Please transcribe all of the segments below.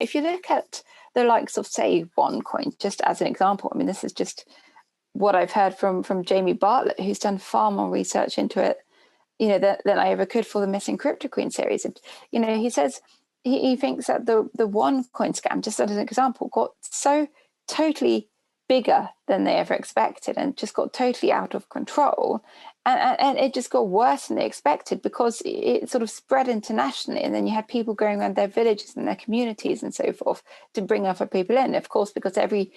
if you look at the likes of, say, OneCoin, just as an example, I mean, this is just what I've heard from Jamie Bartlett, who's done far more research into it, than I ever could for the Missing Crypto Queen series. And, he says he thinks that the OneCoin scam, just as an example, got so totally bigger than they ever expected and just got totally out of control. And it just got worse than they expected because it sort of spread internationally. And then you had people going around their villages and their communities and so forth to bring other people in. Of course, because every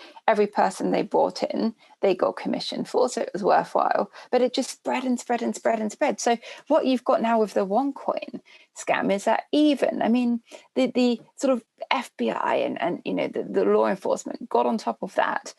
person they brought in, they got commission for, so it was worthwhile. But it just spread and spread and spread and spread. So what you've got now with the OneCoin scam is that the sort of FBI and the law enforcement got on top of that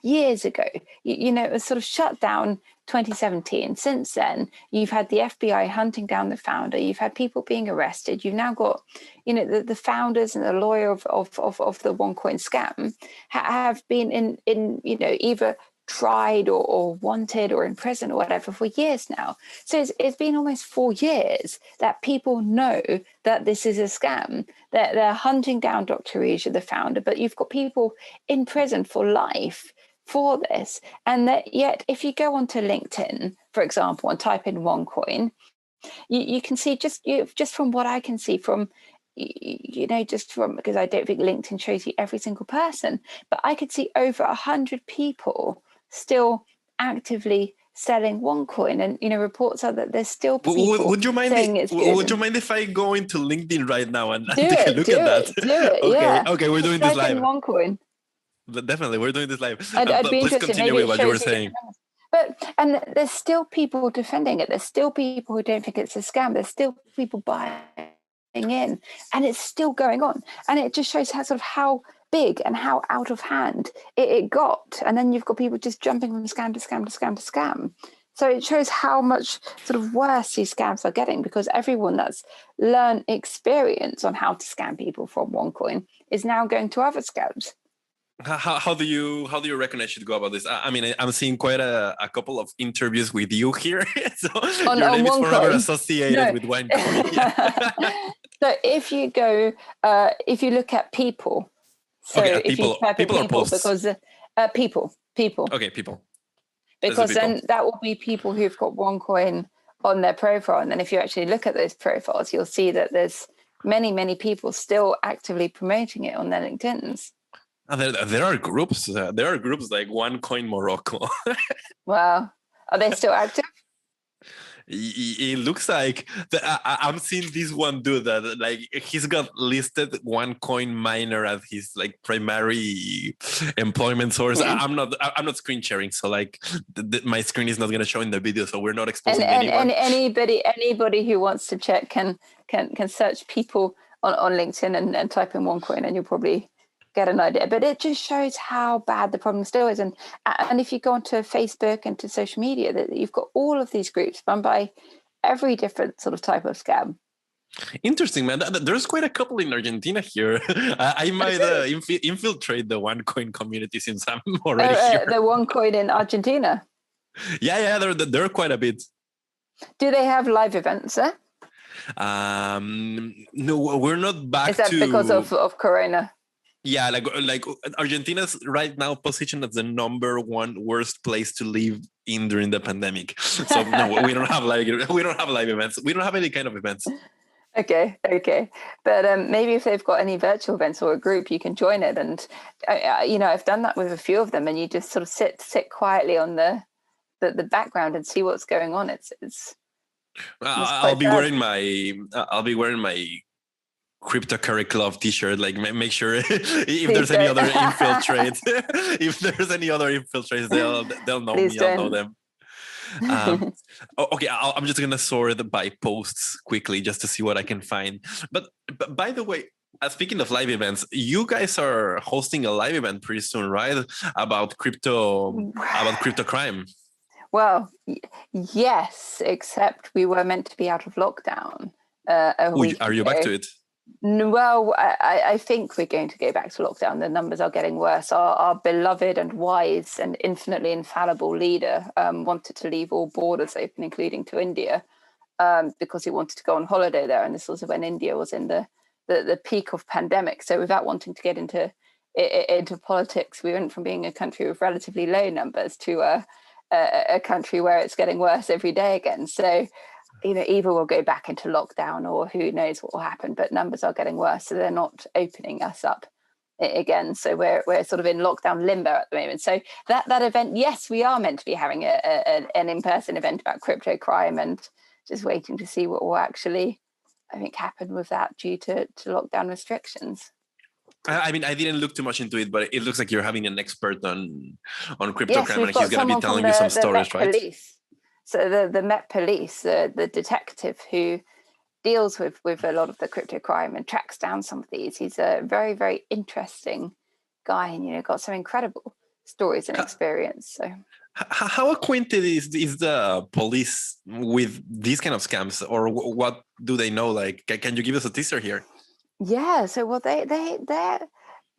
years ago. It was sort of shut down 2017. Since then, you've had the FBI hunting down the founder. You've had people being arrested. You've now got, the founders and the lawyer of the OneCoin scam have been in either tried or wanted or in prison or whatever for years now. So it's been almost 4 years that people know that this is a scam. They're hunting down Dr. Risha, the founder, but you've got people in prison for life for this. And that yet, if you go onto LinkedIn, for example, and type in OneCoin, you can see just from what I can see from, because I don't think LinkedIn shows you every single person, but I could see over 100 people still actively selling OneCoin, and reports are that there's still people would you mind saying it's good. Would you mind if I go into LinkedIn right now and take a look at that? Do it, okay, yeah. Okay, we're doing this live. OneCoin. But definitely, we're doing this live. I'd be please interested. continue Maybe with what you were saying. And there's still people defending it. There's still people who don't think it's a scam. There's still people buying in, and it's still going on. And it just shows how big and how out of hand it got. And then you've got people just jumping from scam to scam to scam to scam. So it shows how much sort of worse these scams are getting, because everyone that's learned experience on how to scam people from OneCoin is now going to other scams. How do you reckon I should go about this? I mean, I'm seeing quite a couple of interviews with you here. So your name is forever associated with OneCoin. Yeah. So if you go, if you look at people, so okay, if you type people in people, because people. Okay, people. Because then that will be people who've got OneCoin on their profile, and then if you actually look at those profiles, you'll see that there's many people still actively promoting it on their LinkedIn's. There are groups. There are groups like OneCoin Morocco. Wow, are they still active? It looks like I'm seeing this one dude that like he's got listed OneCoin miner as his like primary employment source. Mm-hmm. I'm not screen sharing, so like my screen is not going to show in the video, so we're not exposing anyone. And anybody who wants to check can search people on LinkedIn and type in OneCoin, and you'll probably get an idea. But it just shows how bad the problem still is. And if you go onto Facebook and to social media, that you've got all of these groups run by every different sort of type of scam. Interesting, man. There's quite a couple in Argentina here. I might infiltrate the OneCoin community since I'm already here. The OneCoin in Argentina? Yeah, there are quite a bit. Do they have live events there? No, we're not back. Is that because of Corona? Yeah, like Argentina's right now positioned as the #1 worst place to live in during the pandemic. So no, we don't have live events. We don't have any kind of events. Okay. But maybe if they've got any virtual events or a group, you can join it. And I've done that with a few of them, and you just sort of sit quietly on the background and see what's going on. I'll be wearing my Crypto Club t-shirt, like make sure if there's any other infiltrates, they'll know me. I'll know them. Okay, I'm just gonna sort by posts quickly just to see what I can find. But by the way, speaking of live events, you guys are hosting a live event pretty soon, right? About crypto crime. Well, yes, except we were meant to be out of lockdown. Are you back to it? Well, I think we're going to go back to lockdown. The numbers are getting worse. Our beloved and wise and infinitely infallible leader wanted to leave all borders open, including to India, because he wanted to go on holiday there. And this was when India was in the the peak of pandemic. So without wanting to get into politics, we went from being a country with relatively low numbers to a country where it's getting worse every day again. So, either we'll go back into lockdown or who knows what will happen, but numbers are getting worse. So they're not opening us up again. So we're sort of in lockdown limbo at the moment. So that event, yes, we are meant to be having an in-person event about crypto crime, and just waiting to see what will actually, I think, happen with that due to lockdown restrictions. I mean, I didn't look too much into it, but it looks like you're having an expert on crypto Yes, crime, we've and got he's going to be someone from telling you some the stories, Met right? Police. So the Met Police, the detective who deals with a lot of the crypto crime and tracks down some of these. He's a very, very interesting guy, and got some incredible stories and experience. So how acquainted is the police with these kind of scams, or what do they know? Like, can you give us a teaser here? Yeah, so well, they're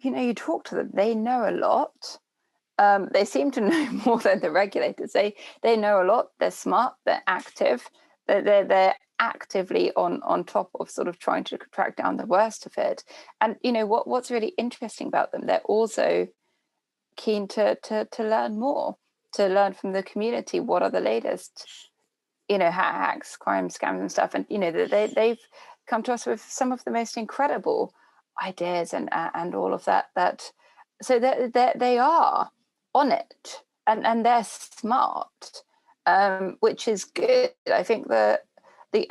you talk to them, they know a lot. They seem to know more than the regulators. They know a lot. They're smart. They're active. They're actively on top of sort of trying to track down the worst of it. And what's really interesting about them, they're also keen to learn more, to learn from the community. What are the latest hacks, crime, scams, and stuff? And they've come to us with some of the most incredible ideas and all of that. So they are on it, and they're smart, which is good. I think the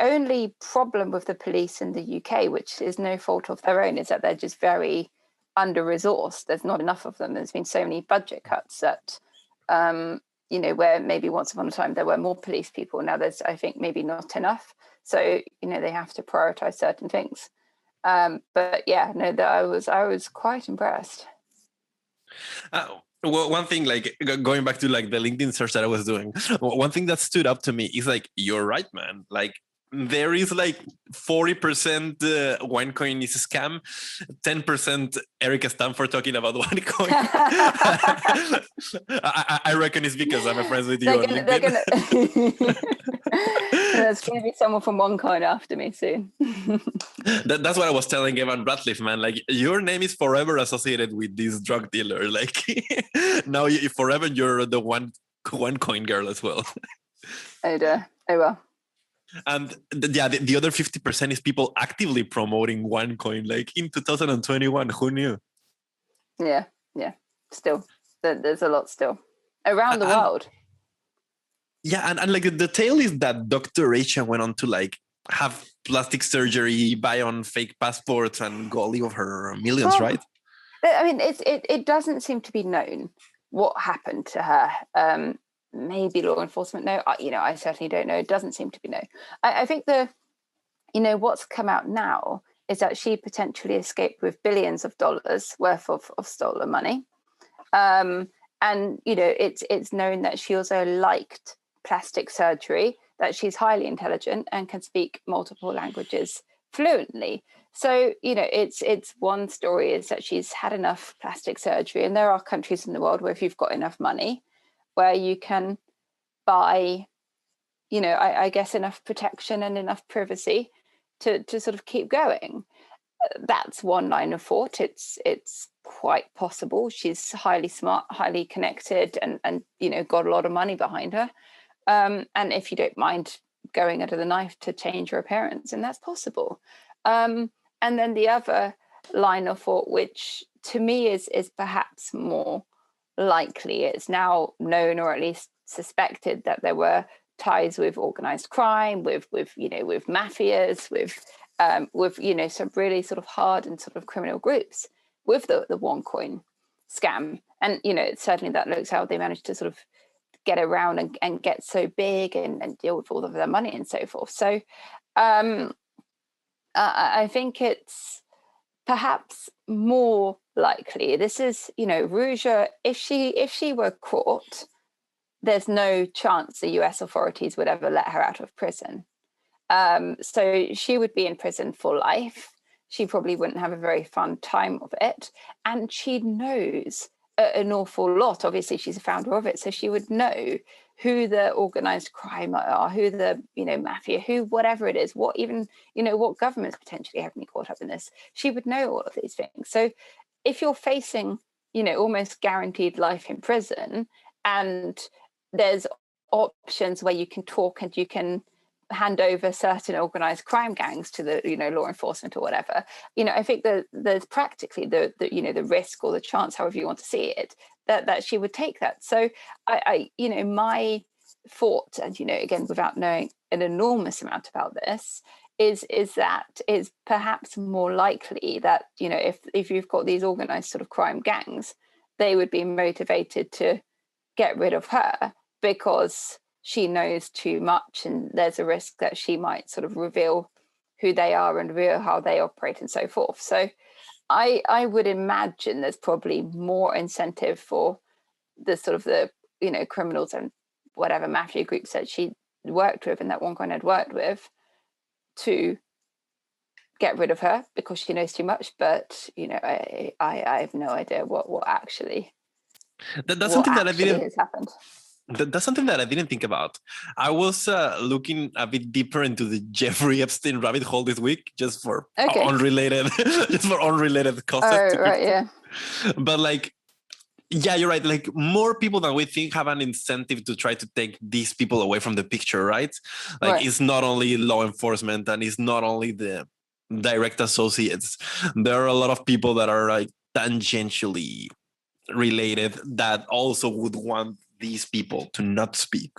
only problem with the police in the UK, which is no fault of their own, is that they're just very under-resourced. There's not enough of them. There's been so many budget cuts that where maybe once upon a time there were more police people. Now there's, I think, maybe not enough. So they have to prioritize certain things. But yeah, no, I was quite impressed. Well, one thing, like going back to like the LinkedIn search that I was doing, one thing that stood up to me is like, you're right, man. Like there is like 40% OneCoin is a scam, 10% Erica Stanford talking about OneCoin. I reckon it's because I'm friends with you on LinkedIn. There's going to be someone from OneCoin after me soon. That's what I was telling Evan Ratliff, man. Like your name is forever associated with this drug dealer. Like now, forever you're the OneCoin girl as well. Oh well. And the other 50% is people actively promoting OneCoin. Like in 2021, who knew? Yeah. Still, there's a lot still around the world. Yeah, and like the tale is that Dr. Asia went on to like have plastic surgery, buy on fake passports, and go leave her millions, right? I mean, it doesn't seem to be known what happened to her. Maybe law enforcement know. I certainly don't know. It doesn't seem to be known. I think what's come out now is that she potentially escaped with billions of dollars worth of stolen money. And it's known that she also liked plastic surgery, that she's highly intelligent and can speak multiple languages fluently. So, it's one story is that she's had enough plastic surgery, and there are countries in the world where if you've got enough money, where you can buy, I guess enough protection and enough privacy to sort of keep going. That's one line of thought. It's quite possible. She's highly smart, highly connected, and got a lot of money behind her. And if you don't mind going under the knife to change your appearance, and that's possible. And then the other line of thought, which to me is perhaps more likely, it's now known or at least suspected that there were ties with organized crime, with mafias, with some really sort of hard and sort of criminal groups with the OneCoin scam. And certainly that looks how they managed to sort of get around and get so big and deal with all of their money and so forth. So I think it's perhaps more likely. This is, Ruja, if she were caught, there's no chance the US authorities would ever let her out of prison. So she would be in prison for life. She probably wouldn't have a very fun time of it. And she knows an awful lot. Obviously, she's a founder of it, so she would know who the organized crime are, who the, you know, mafia, who, whatever it is, what even, you know, what governments potentially have been caught up in this. She would know all of these things. So if you're facing, you know, almost guaranteed life in prison, and there's options where you can talk and you can hand over certain organized crime gangs to the, you know, law enforcement or whatever, you know, I think that there's practically the you know, the risk or the chance, however you want to see it, that she would take that. So I you know, my thought, and, you know, again, without knowing an enormous amount about this, is that is perhaps more likely that, you know, if you've got these organized sort of crime gangs, they would be motivated to get rid of her because she knows too much, and there's a risk that she might sort of reveal who they are and reveal how they operate and so forth. So I would imagine there's probably more incentive for the sort of the, you know, criminals and whatever mafia groups that she worked with and that OneCoin had worked with to get rid of her because she knows too much. But, you know, I have no idea what actually That's something that I didn't. has happened. That's something that I didn't think about. I was looking a bit deeper into the Jeffrey Epstein rabbit hole this week, just for unrelated, just for unrelated concepts. Oh, right, yeah. But like, yeah, you're right. Like, more people than we think have an incentive to try to take these people away from the picture, right? Like, right. It's not only law enforcement and it's not only the direct associates. There are a lot of people that are like tangentially related that also would want these people to not speak.